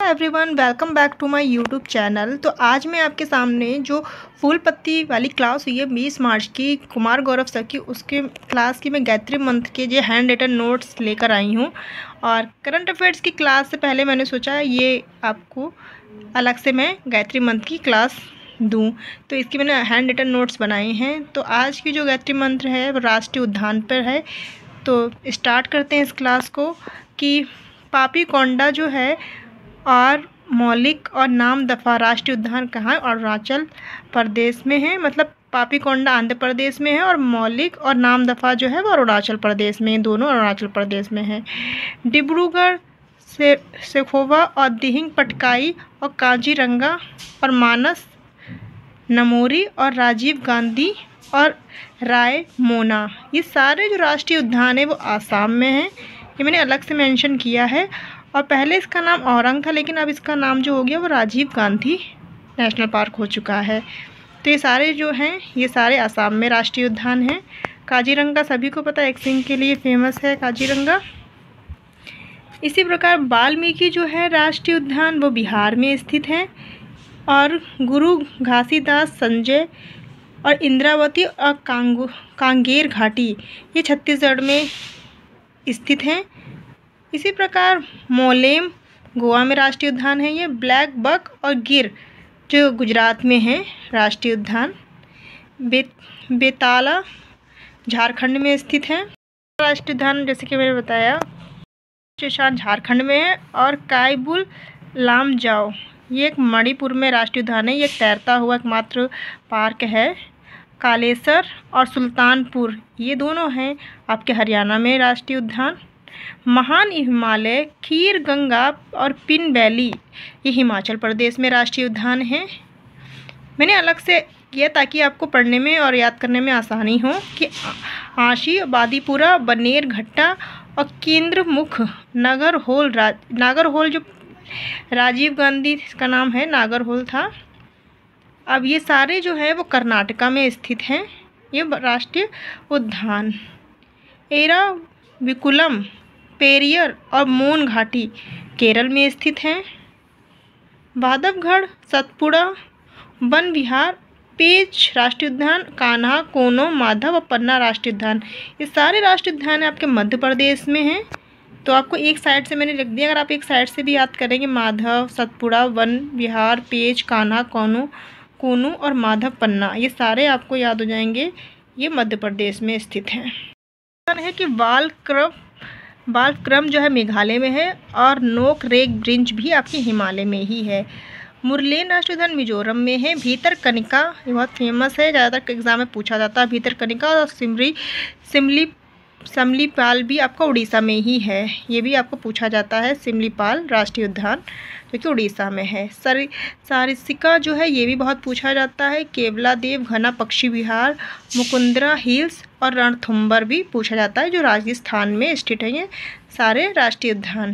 Everyone, welcome back to my YouTube channel. तो आज मैं आपके सामने जो फूल पत्ती वाली क्लास हुई है 20 मार्च की कुमार गौरव सर की, उसके क्लास की मैं गायत्री मंत्र के जो हैंड रिटन नोट्स लेकर आई हूँ। और करंट अफेयर्स की क्लास से पहले मैंने सोचा ये आपको अलग से मैं गायत्री मंत्र की क्लास दूँ, तो इसकी मैंने हैंड रिटन नोट्स बनाए हैं। तो आज की जो गायत्री मंत्र है वो राष्ट्रीय उद्यान पर है। तो स्टार्ट करते हैं इस क्लास को कि पापी कोंडा जो है और मौलिक और नाम दफ़ा राष्ट्रीय उद्यान कहाँ है? अरुणाचल प्रदेश में है। मतलब पापी कोंडा आंध्र प्रदेश में है और मौलिक और नाम दफ़ा जो है वो अरुणाचल प्रदेश में, दोनों अरुणाचल प्रदेश में है। डिब्रूगढ़ सेखोवा और दिहिंग पटकाई और काजीरंगा और मानस नमोरी और राजीव गांधी और रायमोना, ये सारे जो राष्ट्रीय उद्यान है वो आसाम में हैं। ये मैंने अलग से मेंशन किया है। और पहले इसका नाम औरंग था, लेकिन अब इसका नाम जो हो गया वो राजीव गांधी नेशनल पार्क हो चुका है। तो ये सारे जो हैं ये सारे आसाम में राष्ट्रीय उद्यान हैं। काजीरंगा सभी को पता है, एक सिंह के लिए फेमस है काजीरंगा। इसी प्रकार वाल्मीकि जो है राष्ट्रीय उद्यान वो बिहार में स्थित है। और गुरु घासीदास संजय और इंद्रावती और कांगेर घाटी ये छत्तीसगढ़ में स्थित हैं। इसी प्रकार मोलेम गोवा में राष्ट्रीय उद्यान है। ये ब्लैक बक और गिर जो गुजरात में है राष्ट्रीय उद्यान। बेताला झारखंड में स्थित है। राष्ट्रीय उद्यान जैसे कि मैंने बताया शेषान झारखंड में है। और कायबुल लामजाओ ये एक मणिपुर में राष्ट्रीय उद्यान है। ये तैरता हुआ एकमात्र पार्क है। कालेसर और सुल्तानपुर ये दोनों हैं आपके हरियाणा में राष्ट्रीय उद्यान। महान हिमालय, खीर गंगा और पिन वैली ये हिमाचल प्रदेश में राष्ट्रीय उद्यान है। मैंने अलग से किया ताकि आपको पढ़ने में और याद करने में आसानी हो कि आशी, बादीपुरा, बनेर घट्टा और केंद्रमुख नागरहोल जो राजीव गांधी का नाम है नागरहोल था। अब ये सारे जो है वो कर्नाटका में स्थित हैं ये राष्ट्रीय उद्यान। एराविकुलम, पेरियर और मोन घाटी केरल में स्थित हैं। बांधवगढ़, सतपुड़ा, वन विहार, पेंच राष्ट्रीय उद्यान, कान्हा, कोनो, माधव और पन्ना राष्ट्रीय उद्यान ये सारे राष्ट्रीय उद्यान आपके मध्य प्रदेश में हैं। तो आपको एक साइड से मैंने लिख दिया, अगर आप एक साइड से भी याद करेंगे माधव, सतपुड़ा, वन विहार, पेंच, कान्हा, कोनो और माधव पन्ना ये सारे आपको याद हो जाएंगे। ये मध्य प्रदेश में स्थित है कि बालक्रम जो है मेघालय में है और नोक रेक ब्रिंज भी आपके हिमालय में ही है। मुरलेन राष्ट्रीय उद्यान मिजोरम में है। भीतरकनिका ये बहुत फेमस है, ज़्यादातर एग्जाम में पूछा जाता है भीतरकनिका। और सिमलीपाल भी आपका उड़ीसा में ही है, ये भी आपको पूछा जाता है। सिमलीपाल राष्ट्रीय उद्यान जो कि उड़ीसा में है। सारिस्का जो है ये भी बहुत पूछा जाता है। केवलादेव घना पक्षी विहार, मुकुंदरा हिल्स और रणथुम्बर भी पूछा जाता है जो राजस्थान में स्थित है। ये सारे राष्ट्रीय उद्यान।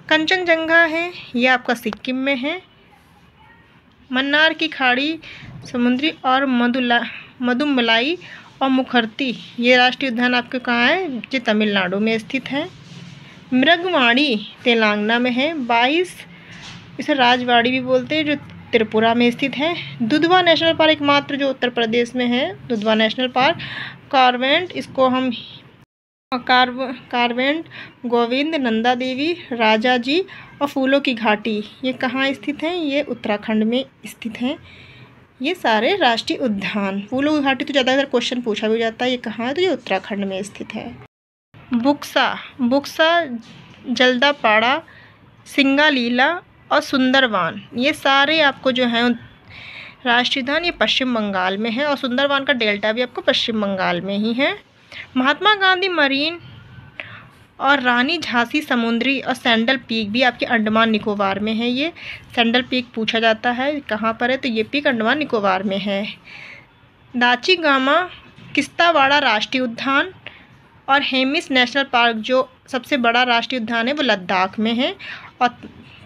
कंचनजंगा है ये आपका सिक्किम में है। मन्नार की खाड़ी, समुद्री और मधुमलाई और मुखर्ती ये राष्ट्रीय उद्यान आपके कहाँ है? जो तमिलनाडु में स्थित है। मृगवाड़ी तेलंगाना में है। 22 इसे राजवाड़ी भी बोलते हैं जो त्रिपुरा में स्थित है। दुधवा नेशनल पार्क एकमात्र जो उत्तर प्रदेश में है, दुधवा नेशनल पार्क। कार्वेंट इसको हम कार्वेंट, गोविंद, नंदा देवी, राजा जी और फूलों की घाटी ये कहाँ स्थित हैं? ये उत्तराखंड में स्थित हैं। ये सारे राष्ट्रीय उद्यान। फूलों की घाटी तो ज़्यादातर क्वेश्चन पूछा भी जाता है, ये कहाँ है? तो ये उत्तराखंड में स्थित है। बुक्सा, जल्दापाड़ा, सिंगालीला और सुंदरवन ये सारे आपको जो हैं राष्ट्रीय उद्यान ये पश्चिम बंगाल में है। और सुंदरवन का डेल्टा भी आपको पश्चिम बंगाल में ही है। महात्मा गांधी मरीन और रानी झांसी समुद्री और सैंडल पीक भी आपके अंडमान निकोबार में है। ये सैंडल पीक पूछा जाता है कहाँ पर है, तो ये पीक अंडमान निकोबार में है। दाचीगामा किस्तावाड़ा राष्ट्रीय उद्यान और हेमिस नेशनल पार्क जो सबसे बड़ा राष्ट्रीय उद्यान है वो लद्दाख में है। और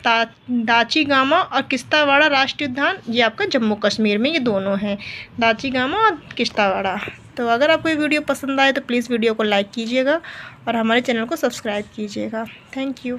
दाचीगामा और किस्तावाड़ा राष्ट्रीय उद्यान ये आपका जम्मू कश्मीर में, ये दोनों हैं दाचीगामा और किस्तावाड़ा। तो अगर आपको ये वीडियो पसंद आए तो प्लीज़ वीडियो को लाइक कीजिएगा और हमारे चैनल को सब्सक्राइब कीजिएगा। Thank you.